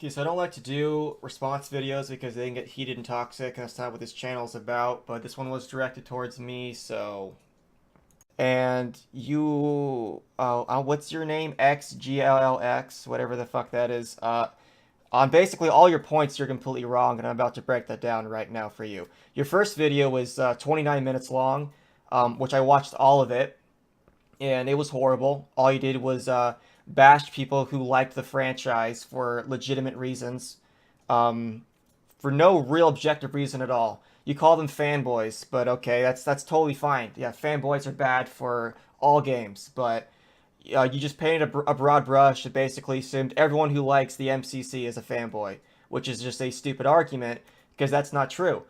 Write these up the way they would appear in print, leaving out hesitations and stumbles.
Okay, so I don't like to do response videos because they can get heated and toxic, and that's not what this channel is about, but this one was directed towards me, so... And you... what's your name? XGLLX, whatever the fuck that is. On basically all your points, you're completely wrong, and I'm about to break that down right now for you. Your first video was 29 minutes long, which I watched all of it, and it was horrible. All you did was bash people who liked the franchise for legitimate reasons, um, for no real objective reason at all. You call them fanboys, but okay, that's totally fine. Yeah, fanboys are bad for all games, but you just painted a broad brush and basically assumed everyone who likes the MCC is a fanboy, which is just a stupid argument because that's not true.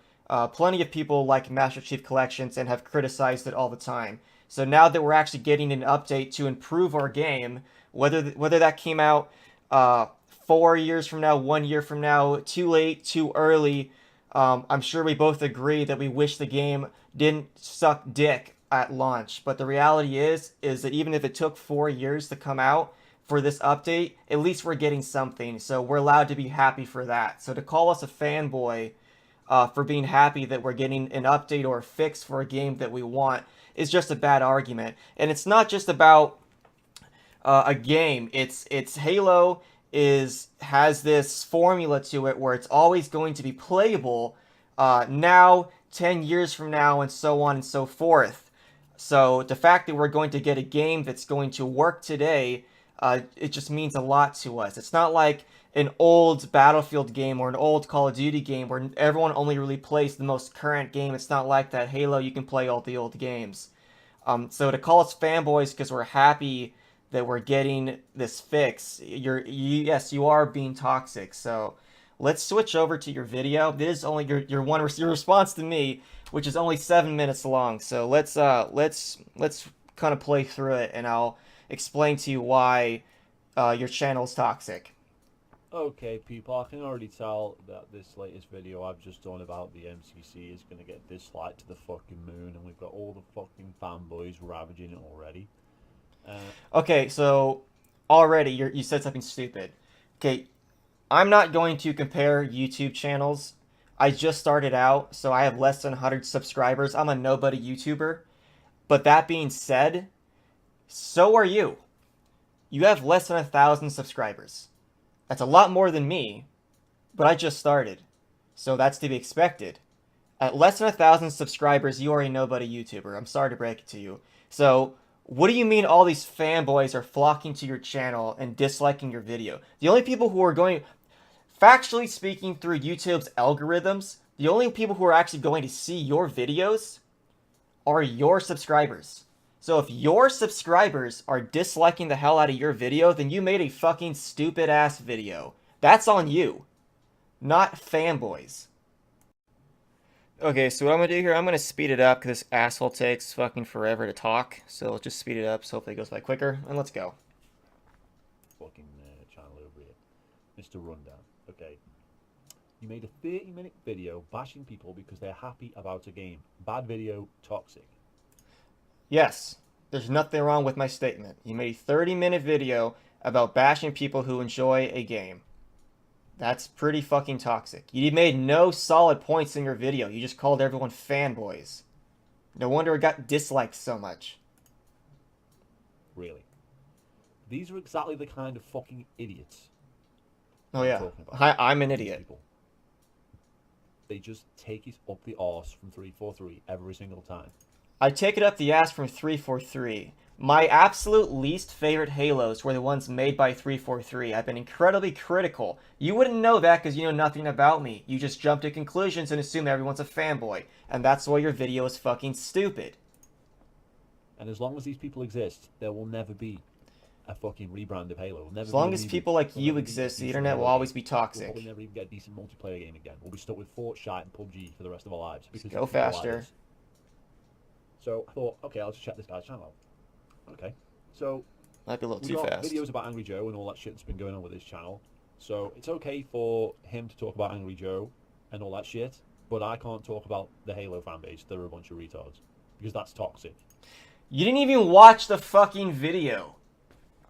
Plenty of people like Master Chief Collections and have criticized it all the time. So now that we're actually getting an update to improve our game, whether that came out 4 years from now, 1 year from now, too late, too early, I'm sure we both agree that we wish the game didn't suck dick at launch. But the reality is that even if it took 4 years to come out for this update, at least we're getting something. So we're allowed to be happy for that. So to call us a fanboy for being happy that we're getting an update or a fix for a game that we want is just a bad argument. And it's not just about a game. It's Halo has this formula to it where it's always going to be playable now, 10 years from now, and so on and so forth. So the fact that we're going to get a game that's going to work today, it just means a lot to us. It's not like an old Battlefield game or an old Call of Duty game where everyone only really plays the most current game. It's not like that. Halo, you can play all the old games. So to call us fanboys because we're happy that we're getting this fix, yes, you are being toxic. So let's switch over to your video. This is only your response to me, which is only 7 minutes long. So let's kind of play through it, and I'll explain to you why your channel is toxic. Okay, people, I can already tell that this latest video I've just done about the MCC is going to get disliked to the fucking moon, and we've got all the fucking fanboys ravaging it already. Okay, so already you said something stupid. Okay, I'm not going to compare YouTube channels. I just started out, so I have less than 100 subscribers. I'm a nobody YouTuber. But that being said, so are you. You have less than 1,000 subscribers. That's a lot more than me, but I just started. So that's to be expected. At less than 1,000 subscribers, you are a nobody YouTuber. I'm sorry to break it to you. So, what do you mean all these fanboys are flocking to your channel and disliking your video? The only people who are going, factually speaking, through YouTube's algorithms, the only people who are actually going to see your videos are your subscribers. So if your subscribers are disliking the hell out of your video, then you made a fucking stupid ass video. That's on you, not fanboys. Okay, so what I'm gonna do here, I'm gonna speed it up because this asshole takes fucking forever to talk. So let's just speed it up so hopefully it goes by quicker, and let's go. Fucking channel over here. Mr. Rundown. Okay. You made a 30-minute video bashing people because they're happy about a game. Bad video, toxic. Yes, there's nothing wrong with my statement. You made a 30-minute video about bashing people who enjoy a game. That's pretty fucking toxic. You made no solid points in your video. You just called everyone fanboys. No wonder it got disliked so much. Really. These are exactly the kind of fucking idiots Oh I'm yeah, talking about. I'm an These idiot. people. They just take it up the arse from 343 every single time. I take it up the ass from 343. My absolute least favorite Halos were the ones made by 343. I've been incredibly critical. You wouldn't know that because you know nothing about me. You just jump to conclusions and assume everyone's a fanboy. And that's why your video is fucking stupid. And as long as these people exist, there will never be a fucking rebrand of Halo. Never As be a long as reboot. people like There'll you never be a exist, the decent internet will Halo always game. be We'll toxic. probably never even get a decent multiplayer game again. We'll be stuck with Fortnite and PUBG for the rest of our lives. Because Go of people like faster. this. So I thought, okay, I'll just check this guy's channel out. Okay. So Might be a little we too got fast. videos about Angry Joe and all that shit that's been going on with his channel. So it's okay for him to talk about Angry Joe and all that shit, but I can't talk about the Halo fanbase. They're a bunch of retards. Because that's toxic. You didn't even watch the fucking video.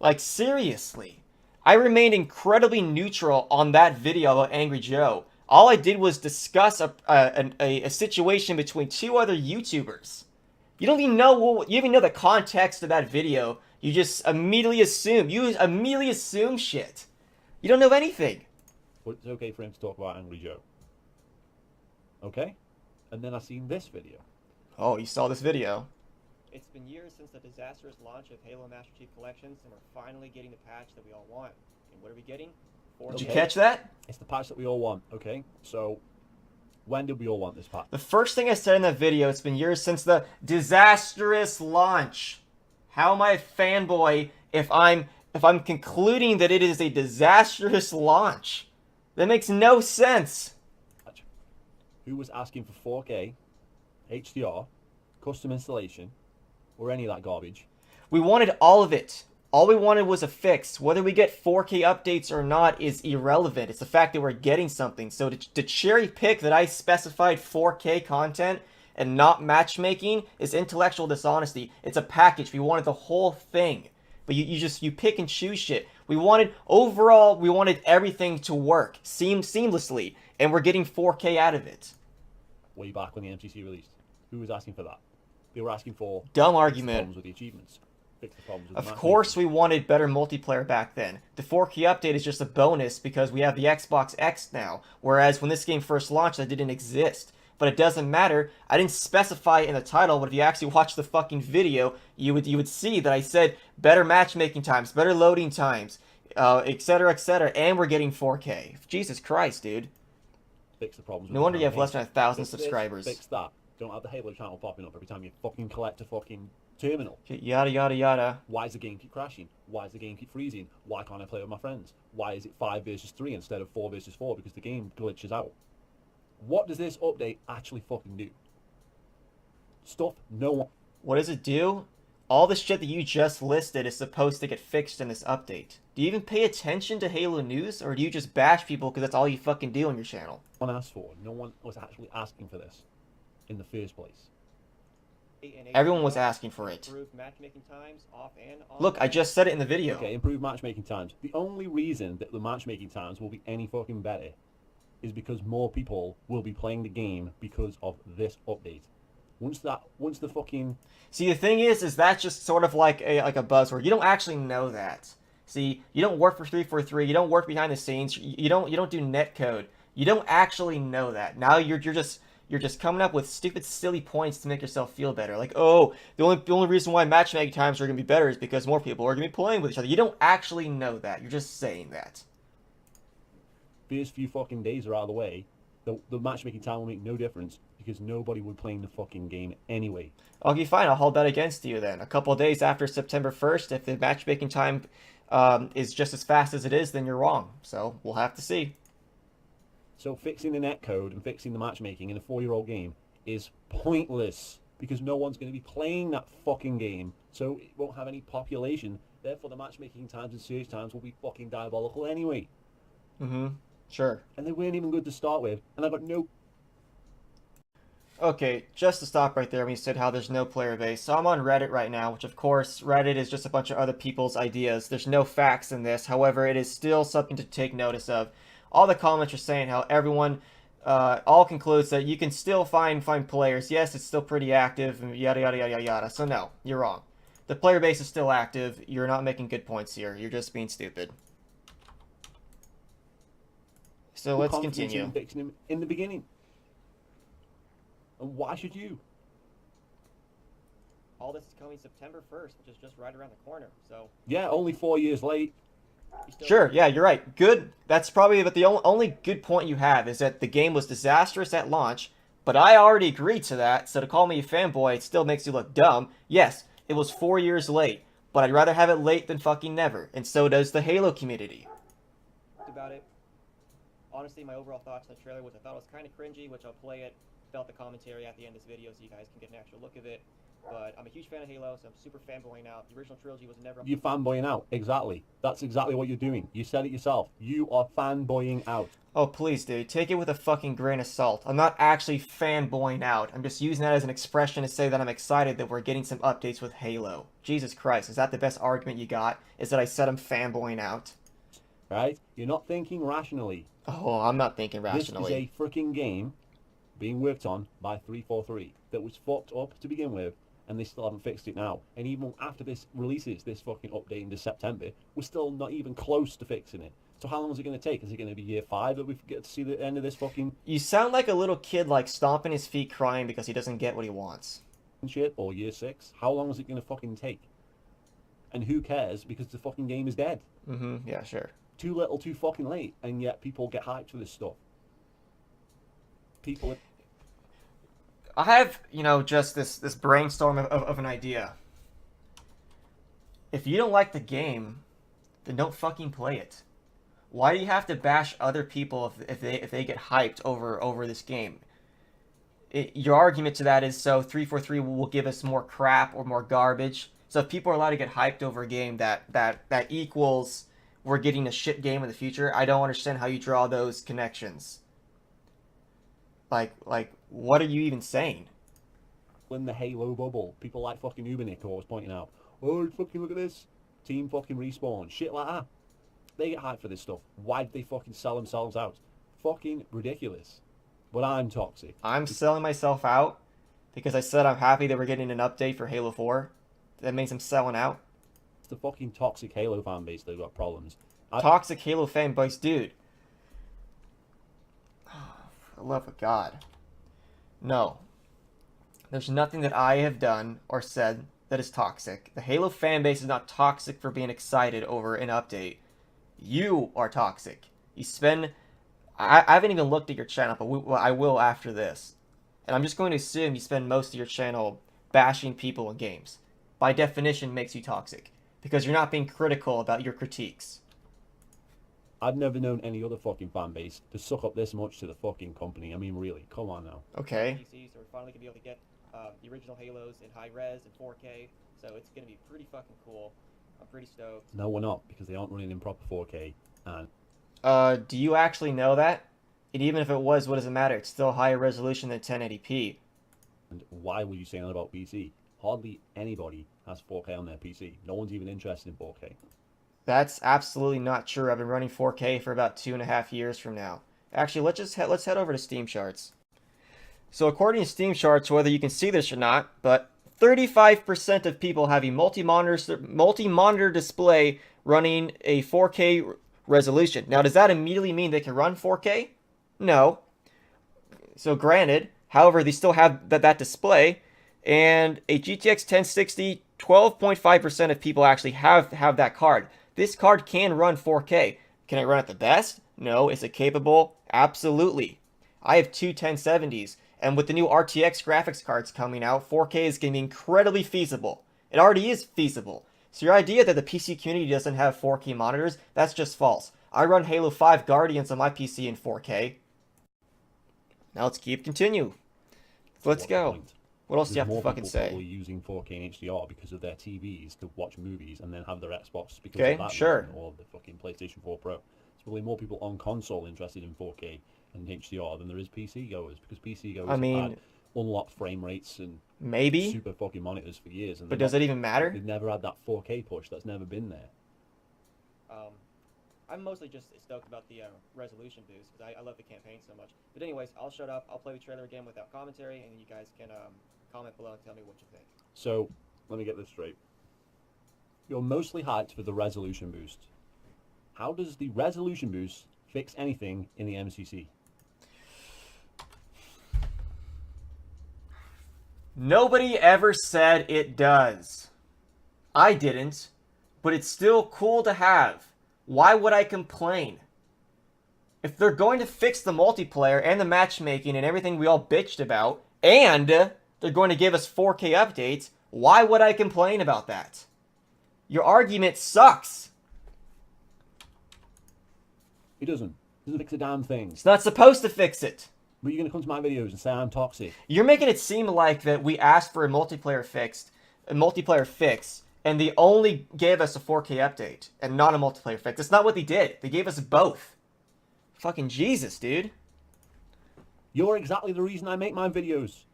Like, seriously. I remained incredibly neutral on that video about Angry Joe. All I did was discuss a situation between two other YouTubers. You don't even know you even know the context of that video. You just immediately assume. You immediately assume shit. You don't know anything. But it's okay for him to talk about Angry Joe. Okay? And then I seen this video. Oh, you saw this video. It's been years since the disastrous launch of Halo Master Chief Collections, and we're finally getting the patch that we all want. And what are we getting? Did you Okay. catch that? It's the patch that we all want, okay? So, when did we all want this patch? The first thing I said in that video, it's been years since the disastrous launch. How am I a fanboy if I'm concluding that it is a disastrous launch? That makes no sense. Who was asking for 4K, HDR, custom installation, or any of that garbage? We wanted all of it. All we wanted was a fix. Whether we get 4K updates or not is irrelevant. It's the fact that we're getting something. So to cherry pick that I specified 4K content and not matchmaking is intellectual dishonesty. It's a package. We wanted the whole thing. But you pick and choose shit. We wanted everything to work seamlessly, and we're getting 4K out of it. Way back when the MCC released. Who was asking for that? They were asking for Dumb fix the argument. problems with the achievements. Fix the problems with the Of course matchmaking. we wanted better multiplayer back then. The 4K update is just a bonus because we have the Xbox X now, whereas when this game first launched that didn't exist. But it doesn't matter. I didn't specify it in the title, but if you actually watch the fucking video, you would see that I said better matchmaking times, better loading times, etc., and we're getting 4K. Jesus Christ, dude. Fix the problems with No the wonder you have campaign. less than 1,000 Fix this, subscribers. Fix that. Don't have the Halo channel popping up every time you fucking collect a fucking terminal. Yada yada yada. Why does the game keep crashing? Why does the game keep freezing? Why can't I play with my friends? Why is it 5 versus 3 instead of 4 versus 4? Because the game glitches out. What does this update actually fucking do? Stuff no one... What does it do? All the shit that you just listed is supposed to get fixed in this update. Do you even pay attention to Halo news, or do you just bash people because that's all you fucking do on your channel? asked for. No one was actually asking for this in the first place. Everyone was asking for it. Improved matchmaking times off and on. Look, I just said it in the video. Okay, improved matchmaking times. The only reason that the matchmaking times will be any fucking better is because more people will be playing the game because of this update. Once the fucking... See, the thing is that's just sort of like a buzzword. You don't actually know that. See, you don't work for 343. You don't work behind the scenes. You don't do netcode. You don't actually know that. Now you're just coming up with stupid, silly points to make yourself feel better. Like, oh, the only reason why matchmaking times are gonna be better is because more people are gonna be playing with each other. You don't actually know that. You're just saying that. First few fucking days are out of the way. The matchmaking time will make no difference because nobody would play the fucking game anyway. Okay, fine. I'll hold that against you then. A couple of days after September 1st, if the matchmaking time is just as fast as it is, then you're wrong. So we'll have to see. So fixing the netcode and fixing the matchmaking in a 4-year-old game is pointless because no one's going to be playing that fucking game. So it won't have any population. Therefore, the matchmaking times and search times will be fucking diabolical anyway. Mm-hmm. Sure. And they weren't even good to start with. And I got no... Okay, just to stop right there when you said how there's no player base. So I'm on Reddit right now, which of course, Reddit is just a bunch of other people's ideas. There's no facts in this. However, it is still something to take notice of. All the comments are saying how everyone all concludes that you can still find players. Yes, it's still pretty active, and yada yada yada yada. So no, you're wrong. The player base is still active. You're not making good points here. You're just being stupid. So let's continue. Fixing him in the beginning. And why should you? All this is coming September 1st, which is just right around the corner. So Yeah, only 4 years late. Sure, yeah, you're right. Good. That's probably, but the only good point you have is that the game was disastrous at launch, but I already agreed to that, so to call me a fanboy, it still makes you look dumb. Yes, it was 4 years late, but I'd rather have it late than fucking never, and so does the Halo community. about it. Honestly, my overall thoughts on the trailer was I thought it was kind of cringy, which I'll play it, felt the commentary at the end of this video so you guys can get an actual look of it. But I'm a huge fan of Halo, so I'm super fanboying out. The original trilogy was never... You're fanboying out. Exactly. That's exactly what you're doing. You said it yourself. You are fanboying out. Oh, please, dude. Take it with a fucking grain of salt. I'm not actually fanboying out. I'm just using that as an expression to say that I'm excited that we're getting some updates with Halo. Jesus Christ, is that the best argument you got? Is that I said I'm fanboying out? right? You're not thinking rationally. Oh, I'm not thinking This is rationally. a freaking game being worked on by 343 that was fucked up to begin with, and they still haven't fixed it now. And even after this releases, this fucking update into September, we're still not even close to fixing it. So how long is it going to take? Is it going to be year 5 that we get to see the end of this fucking You sound like a little kid, like stomping his feet crying because he doesn't get what he wants. shit, or year 6? How long is it going to fucking take? And who cares, because the fucking game is dead. Yeah, sure. Too little, too fucking late, and yet people get hyped for this stuff. People... I have, just this brainstorm of an idea. If you don't like the game, then don't fucking play it. Why do you have to bash other people if they get hyped over this game? Your argument to that is so 343 will give us more crap or more garbage. So if people are allowed to get hyped over a game that equals we're getting a shit game in the future, I don't understand how you draw those connections. Like what are you even saying? In the Halo bubble, people like fucking Ubernick always pointing out, oh, fucking look at this, Team fucking Respawn, shit like that. They get hyped for this stuff. Why did they fucking sell themselves out? Fucking ridiculous. But I'm toxic. I'm selling myself out because I said I'm happy that we're getting an update for Halo 4. That means I'm selling out. It's the fucking toxic Halo fan base that got problems. Toxic Halo fanboys, dude. For the love of God. No. There's nothing that I have done or said that is toxic. The Halo fanbase is not toxic for being excited over an update. You are toxic. You spend... I haven't even looked at your channel, but I will after this. And I'm just going to assume you spend most of your channel bashing people in games. By definition, makes you toxic. Because you're not being critical about your critiques. I've never known any other fucking fan base to suck up this much to the fucking company. I mean, really, come on now. Okay. PC, so we're finally gonna be able to get the original Halos in high res and 4K. So it's gonna be pretty fucking cool. I'm pretty stoked. No, we're not, because they aren't running in proper 4K. And Do you actually know that? And even if it was, what does it matter? It's still higher resolution than 1080p. and why would you say that about PC? Hardly anybody has 4K on their PC. No one's even interested in 4K. That's absolutely not true. I've been running 4K for about 2.5 years from now. Actually, let's head over to Steam charts. So according to Steam charts, whether you can see this or not, but 35% of people have a multi-monitor display running a 4K resolution. Now, does that immediately mean they can run 4K? No. So granted, however, they still have that display, and a GTX 1060, 12.5% of people actually have that card. This card can run 4K. Can it run at the best? No. Is it capable? Absolutely. I have two 1070s, and with the new RTX graphics cards coming out, 4K is going to be incredibly feasible. It already is feasible. So your idea that the PC community doesn't have 4K monitors, that's just false. I run Halo 5 Guardians on my PC in 4K. Now let's continue. Let's go. What else do you have to fucking say? Probably using 4K and HDR because of their TVs to watch movies and then have their Xbox because Okay, of that sure. reason, or the fucking PlayStation 4 Pro. There's probably more people on console interested in 4K and HDR than there is PC goers, because PC goers have had unlocked frame rates and maybe super fucking monitors for years. And but does it even matter? They've never had that 4K push. That's never been there. I'm mostly just stoked about the resolution boost because I love the campaign so much. But anyways, I'll shut up. I'll play the trailer again without commentary, and you guys can comment below and tell me what you think. So, let me get this straight. You're mostly hyped for the resolution boost. How does the resolution boost fix anything in the MCC? Nobody ever said it does. I didn't, but it's still cool to have. Why would I complain? If they're going to fix the multiplayer and the matchmaking and everything we all bitched about, and they're going to give us 4K updates, why would I complain about that? Your argument sucks. It doesn't. It doesn't fix a damn thing. It's not supposed to fix it. But you're going to come to my videos and say I'm toxic. You're making it seem like that we asked for a multiplayer fix, and they only gave us a 4K update and not a multiplayer fix. That's not what they did. They gave us both. Fucking Jesus, dude. You're exactly the reason I make my videos.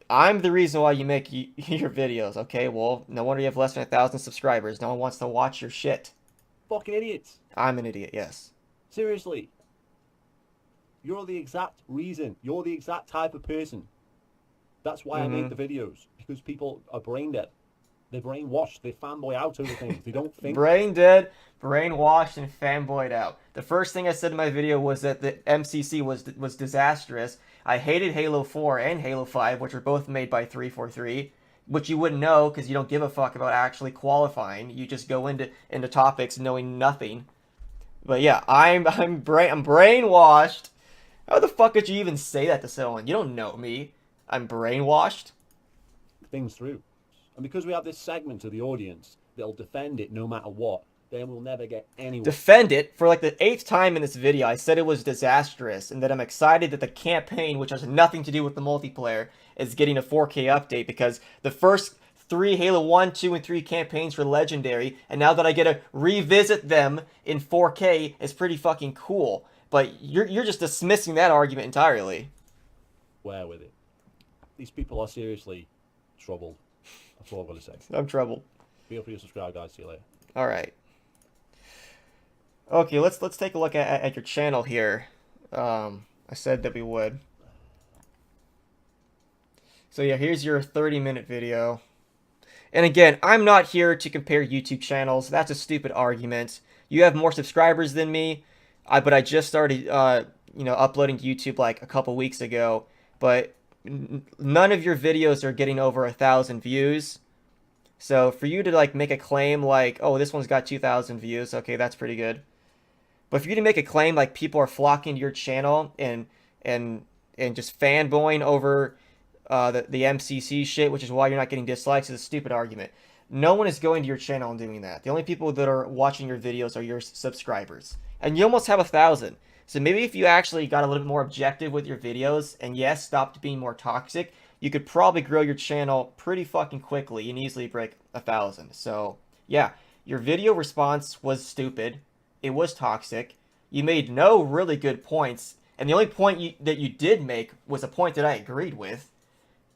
I'm the reason why you make your videos, okay? Well, no wonder you have less than 1,000 subscribers. No one wants to watch your shit. fucking idiots. I'm an idiot, yes. Seriously. You're the exact reason. You're the exact type of person. That's why I make the videos. Because people are brain dead. They're brainwashed. They fanboy out over things. They don't think. Brain dead, brainwashed, and fanboyed out. The first thing I said in my video was that the MCC was disastrous. I hated Halo 4 and Halo 5, which were both made by 343, which you wouldn't know because you don't give a fuck about actually qualifying. You just go into topics knowing nothing. But yeah, I'm brainwashed. How the fuck could you even say that to someone? You don't know me. I'm brainwashed. Things through. And because we have this segment of the audience that'll defend it no matter what, then we'll never get anywhere. Defend it for like the 8th time in this video. I said it was disastrous and that I'm excited that the campaign, which has nothing to do with the multiplayer, is getting a 4K update because the first 3 Halo 1, 2, and 3 campaigns were legendary, and now that I get to revisit them in 4K is pretty fucking cool. But you're just dismissing that argument entirely. Where with it? These people are seriously troubled. That's all I've got to say. I'm troubled. Feel free to subscribe, guys. See you later. All right. Okay, let's take a look at your channel here. I said that we would. So yeah, here's your 30-minute video. And again, I'm not here to compare YouTube channels. That's a stupid argument. You have more subscribers than me, but I just started, uploading to YouTube like a couple weeks ago. But none of your videos are getting over 1,000 views. So for you to like make a claim like, oh, this one's got 2,000 views, okay, that's pretty good. But for you to make a claim like people are flocking to your channel and just fanboying over the MCC shit, which is why you're not getting dislikes, is a stupid argument. No one is going to your channel and doing that. The only people that are watching your videos are your subscribers. And you almost have 1,000. So maybe if you actually got a little bit more objective with your videos and yes, stopped being more toxic, you could probably grow your channel pretty fucking quickly and easily break 1,000. So yeah, your video response was stupid. It was toxic. You made no really good points. And the only point that you did make was a point that I agreed with.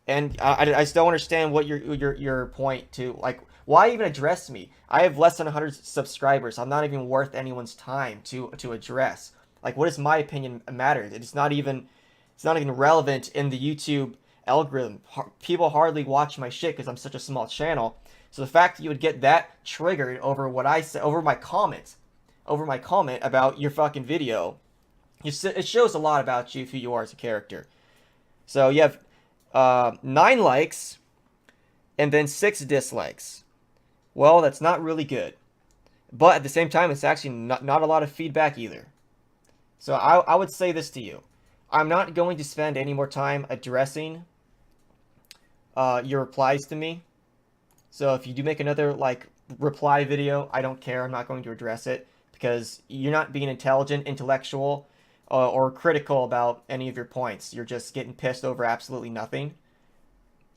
And I still understand what your point to, like, why even address me? I have less than 100 subscribers. I'm not even worth anyone's time to address. Like, what does my opinion matter? It's not even relevant in the YouTube algorithm. People hardly watch my shit because I'm such a small channel. So the fact that you would get that triggered over what I said, over my comment about your fucking video, it shows a lot about you, who you are as a character. So you have 9 likes and then 6 dislikes. Well, that's not really good. But at the same time, it's actually not a lot of feedback either. So I would say this to you. I'm not going to spend any more time addressing your replies to me. So if you do make another like reply video, I don't care. I'm not going to address it because you're not being intelligent, intellectual, or critical about any of your points. You're just getting pissed over absolutely nothing.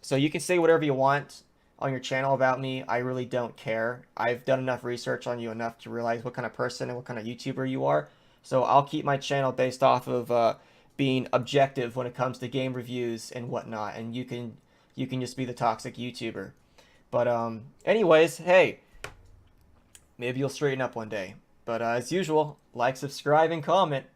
So you can say whatever you want on your channel about me. I really don't care. I've done enough research on you enough to realize what kind of person and what kind of YouTuber you are. So I'll keep my channel based off of being objective when it comes to game reviews and whatnot. And you can just be the toxic YouTuber. But anyways, hey, maybe you'll straighten up one day. But as usual, like, subscribe, and comment.